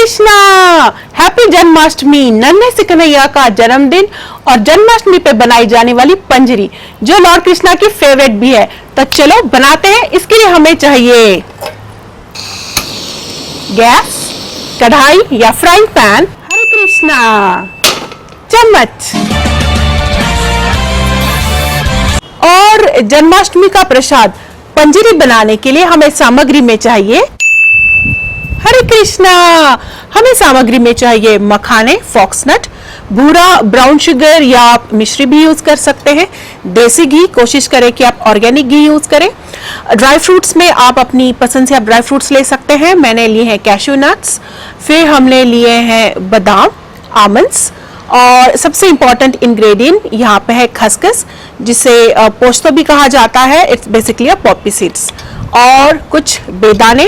Krishna, happy Janmashtami. नन्हे से कन्हैया का जन्मदिन और जन्माष्टमी पे बनाई जाने वाली पंजरी जो लॉर्ड कृष्णा की फेवरेट भी है। तो चलो बनाते हैं। इसके लिए हमें चाहिए गैस, कढ़ाई या फ्राइंग पैन, हरे कृष्णा, चम्मच और जन्माष्टमी का प्रसाद। पंजरी बनाने के लिए हमें सामग्री में चाहिए हरे कृष्णा, हमें सामग्री में चाहिए मखाने, फॉक्सनट, भूरा ब्राउन शुगर या आप मिश्री भी यूज कर सकते हैं, देसी घी, कोशिश करें कि आप ऑर्गेनिक घी यूज करें। ड्राई फ्रूट्स में आप अपनी पसंद से आप ड्राई फ्रूट्स ले सकते हैं। मैंने लिए हैं कैशू नट्स, फिर हमने लिए हैं बादाम, आमंड्स और सबसे इंपॉर्टेंट इंग्रेडिएंट यहाँ पे है खसखस, जिसे पोस्तो भी कहा जाता है। It's basically a Poppy seeds और कुछ बेदाने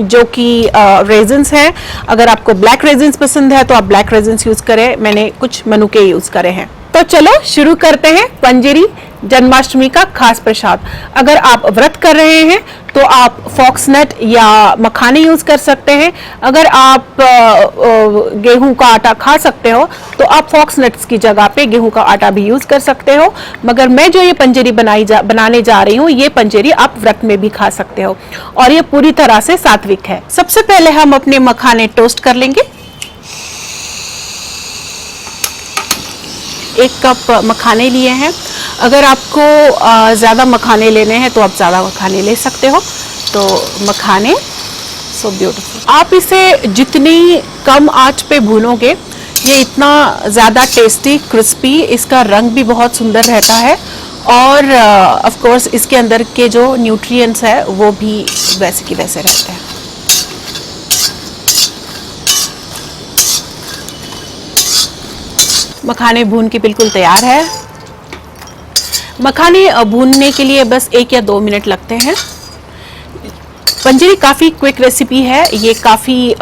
जो कि रेजिन्स हैं। अगर आपको ब्लैक रेजिन्स पसंद है तो आप ब्लैक रेजिन्स यूज करें, मैंने कुछ मनुके यूज करे हैं। तो चलो शुरू करते हैं पंजरी, जन्माष्टमी का खास प्रसाद। अगर आप व्रत कर रहे हैं तो आप फॉक्सनट या मखाने यूज कर सकते हैं। अगर आप गेहूं का आटा खा सकते हो तो आप फॉक्सनट्स की जगह पे गेहूं का आटा भी यूज कर सकते हो। मगर मैं जो ये पंजरी बनाने जा रही हूँ, ये पंजरी आप व्रत में भी खा सकते हो और ये पूरी तरह से सात्विक है। सबसे पहले हम अपने मखाने टोस्ट कर लेंगे। 1 कप मखाने लिए हैं। अगर आपको ज़्यादा मखाने लेने हैं तो आप ज़्यादा मखाने ले सकते हो। तो मखाने सो ब्यूटीफुल। आप इसे जितनी कम आंच पे भूनोगे ये इतना ज़्यादा टेस्टी, क्रिस्पी, इसका रंग भी बहुत सुंदर रहता है और ऑफ कोर्स इसके अंदर के जो न्यूट्रिएंट्स है वो भी वैसे की वैसे रहते हैं। मखाने भून के बिल्कुल तैयार है। मखाने भूनने के लिए बस 1 या 2 मिनट लगते हैं। पंजरी काफ़ी क्विक रेसिपी है, ये काफ़ी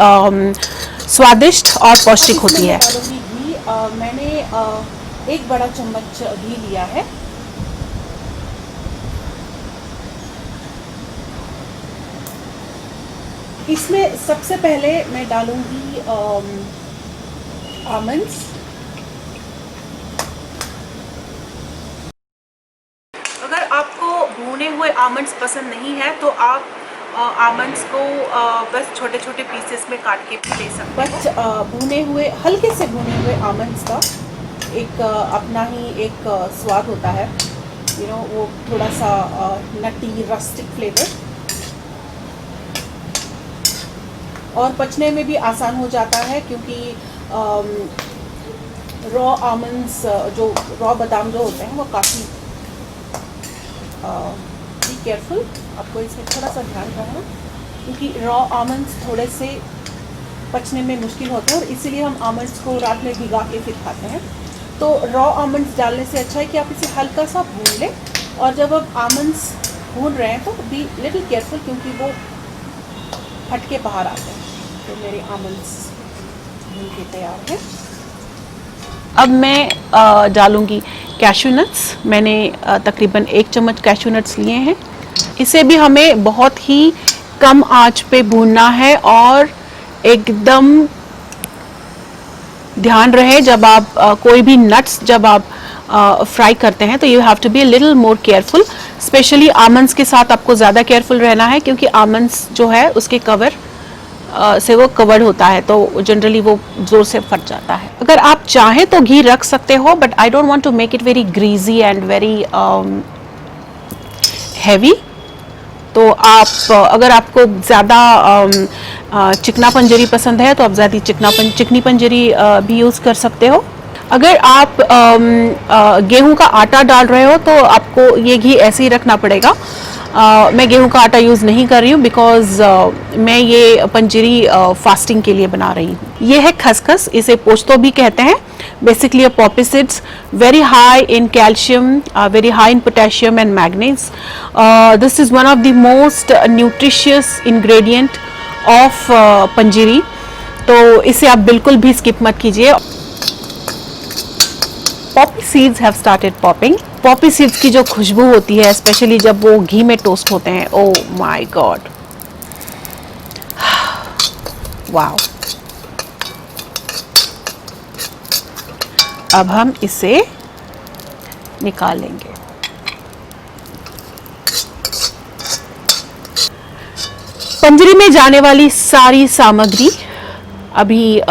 स्वादिष्ट और पौष्टिक होती है। घी मैंने 1 बड़ा चम्मच घी लिया है। इसमें सबसे पहले मैं डालूंगी आमंड्स। अगर आपको भुने हुए आमंड्स पसंद नहीं है तो आप आमंड्स को बस छोटे छोटे पीसेस में काट के ले सकते हैं। बट भुने हुए, हल्के से भुने हुए आमंड्स का एक अपना ही एक स्वाद होता है, यू नो, वो थोड़ा सा नटी, रस्टिक फ्लेवर और पचने में भी आसान हो जाता है क्योंकि रॉ आमंड्स, जो रॉ बादाम जो होते हैं वो काफ़ी बी केयरफुल, आपको इसमें थोड़ा सा ध्यान रखना क्योंकि रॉ आमंड्स थोड़े से पचने में मुश्किल होते हैं और इसीलिए हम आमंड्स को रात में भिगा के फिर खाते हैं। तो रॉ आमंड्स डालने से अच्छा है कि आप इसे हल्का सा भून लें और जब आप आमंड्स भून रहे हैं तो बी लिटिल केयरफुल क्योंकि वो फट के बाहर आते हैं। तो मेरे आमंड्स भून के तैयार हैं। अब मैं डालूंगी कैशू नट्स। मैंने तकरीबन 1 चम्मच कैशू नट्स लिए हैं। इसे भी हमें बहुत ही कम आंच पे भूनना है और एकदम ध्यान रहे जब आप कोई भी नट्स जब आप फ्राई करते हैं तो you have to be a little more careful. Specially almonds के साथ आपको ज़्यादा केयरफुल रहना है क्योंकि आमंड्स जो है उसके कवर से वो कवर्ड होता है तो जनरली वो जोर से फट जाता है। अगर आप चाहें तो घी रख सकते हो but I don't want to make it very greasy and very heavy. तो आप अगर आपको ज़्यादा चिकना पंजरी पसंद है तो आप ज़्यादा चिकनी पंजरी भी यूज़ कर सकते हो। अगर आप गेहूं का आटा डाल रहे हो तो आपको ये घी ऐसे ही रखना पड़ेगा। मैं गेहूं का आटा यूज़ नहीं कर रही हूँ बिकॉज मैं ये पंजरी फास्टिंग के लिए बना रही हूँ। ये है खसखस, इसे पोस्तो भी कहते हैं। Basically Poppy seeds, very high in calcium, very high in potassium and manganese. This is one of the most nutritious ingredient of panjiri, तो इसे आप बिल्कुल भी स्किप मत कीजिए। Poppy seeds have started popping. Poppy seeds की जो खुशबू होती है स्पेशली जब वो घी में टोस्ट होते हैं, ओ माय गॉड, वाओ। अब हम इसे निकाल लेंगे। पंजरी में जाने वाली सारी सामग्री अभी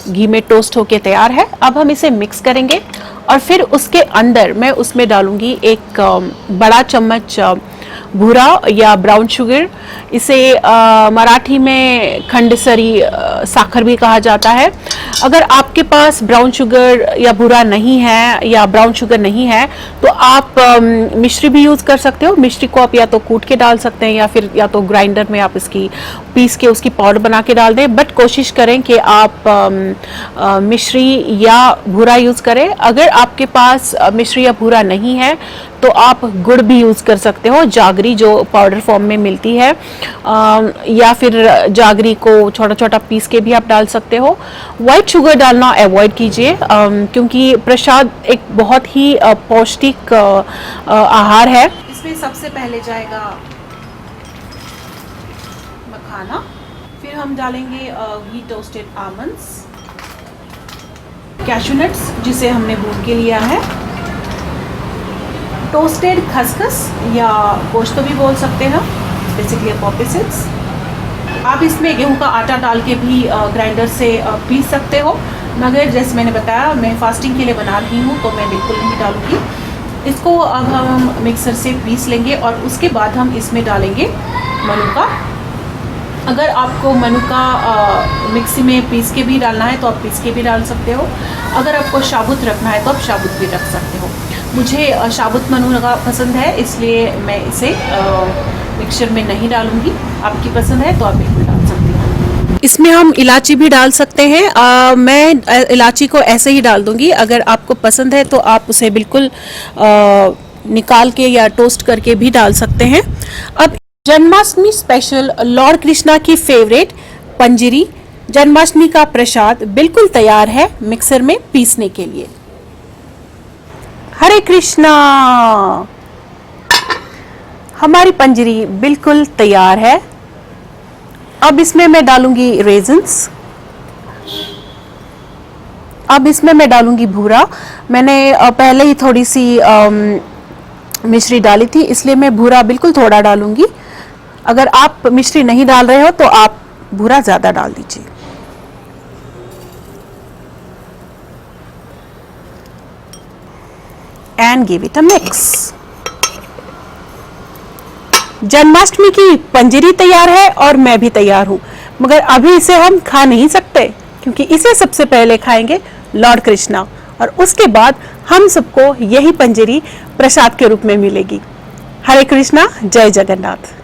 घी में टोस्ट होके तैयार है। अब हम इसे मिक्स करेंगे और फिर उसके अंदर मैं उसमें डालूंगी एक बड़ा चम्मच भूरा या ब्राउन शुगर। इसे मराठी में खंडसरी साखर भी कहा जाता है। अगर आपके पास ब्राउन शुगर या भूरा नहीं है या ब्राउन शुगर नहीं है तो आप मिश्री भी यूज़ कर सकते हो। मिश्री को आप या तो कूट के डाल सकते हैं या तो ग्राइंडर में आप इसकी पीस के उसकी पाउडर बना के डाल दें। बट कोशिश करें कि आप मिश्री या भूरा यूज़ करें। अगर आपके पास मिश्री या भूरा नहीं है तो आप गुड़ भी यूज़ कर सकते हो, जागरी जो पाउडर फॉर्म में मिलती है, या फिर जागरी को छोटा छोटा पीस के भी आप डाल सकते हो। वाइट शुगर डालना अवॉइड कीजिए क्योंकि प्रसाद एक बहुत ही पौष्टिक आहार है। इसमें सबसे पहले जाएगा मखाना, फिर हम डालेंगे घी टोस्टेड आमंड्स, कैशू नट्स जिसे हमने भून के लिया है, टोस्टेड खसखस या गोश्त भी बोल सकते हैं, बेसिकली पॉपी सीड्स। आप इसमें गेहूं का आटा डाल के भी ग्राइंडर से पीस सकते हो, मगर जैसे मैंने बताया मैं फास्टिंग के लिए बना रही हूँ तो मैं बिल्कुल नहीं डालूँगी। इसको अब हम मिक्सर से पीस लेंगे और उसके बाद हम इसमें डालेंगे मनुका। अगर आपको मनुका मिक्सी में पीस के भी डालना है तो आप पीस के भी डाल सकते हो। अगर आपको साबुत रखना है तो आप साबुत भी रख सकते हो। मुझे साबुत मनुका पसंद है इसलिए मैं इसे मिक्सचर में नहीं डालूंगी। आपकी पसंद है तो आप बिल्कुल डाल सकते हो। इसमें हम इलायची भी डाल सकते हैं। मैं इलायची को ऐसे ही डाल दूंगी। अगर आपको पसंद है तो आप उसे बिल्कुल निकाल के या टोस्ट करके भी डाल सकते हैं। अब जन्माष्टमी स्पेशल लॉर्ड कृष्णा की फेवरेट पंजरी जन्माष्टमी का प्रसाद बिल्कुल तैयार है मिक्सर में पीसने के लिए। हरे कृष्णा, हमारी पंजरी बिल्कुल तैयार है। अब इसमें मैं डालूंगी रेजिन्स, अब इसमें मैं डालूंगी भूरा। मैंने पहले ही थोड़ी सी मिश्री डाली थी इसलिए मैं भूरा बिल्कुल थोड़ा डालूंगी। अगर आप मिश्री नहीं डाल रहे हो तो आप भूरा ज़्यादा डाल दीजिए। And give it a mix. Janmashtami की पंजरी तैयार है और मैं भी तैयार हूं, मगर अभी इसे हम खा नहीं सकते क्योंकि इसे सबसे पहले खाएंगे लॉर्ड कृष्णा और उसके बाद हम सबको यही पंजरी प्रसाद के रूप में मिलेगी। हरे कृष्णा, जय जगन्नाथ।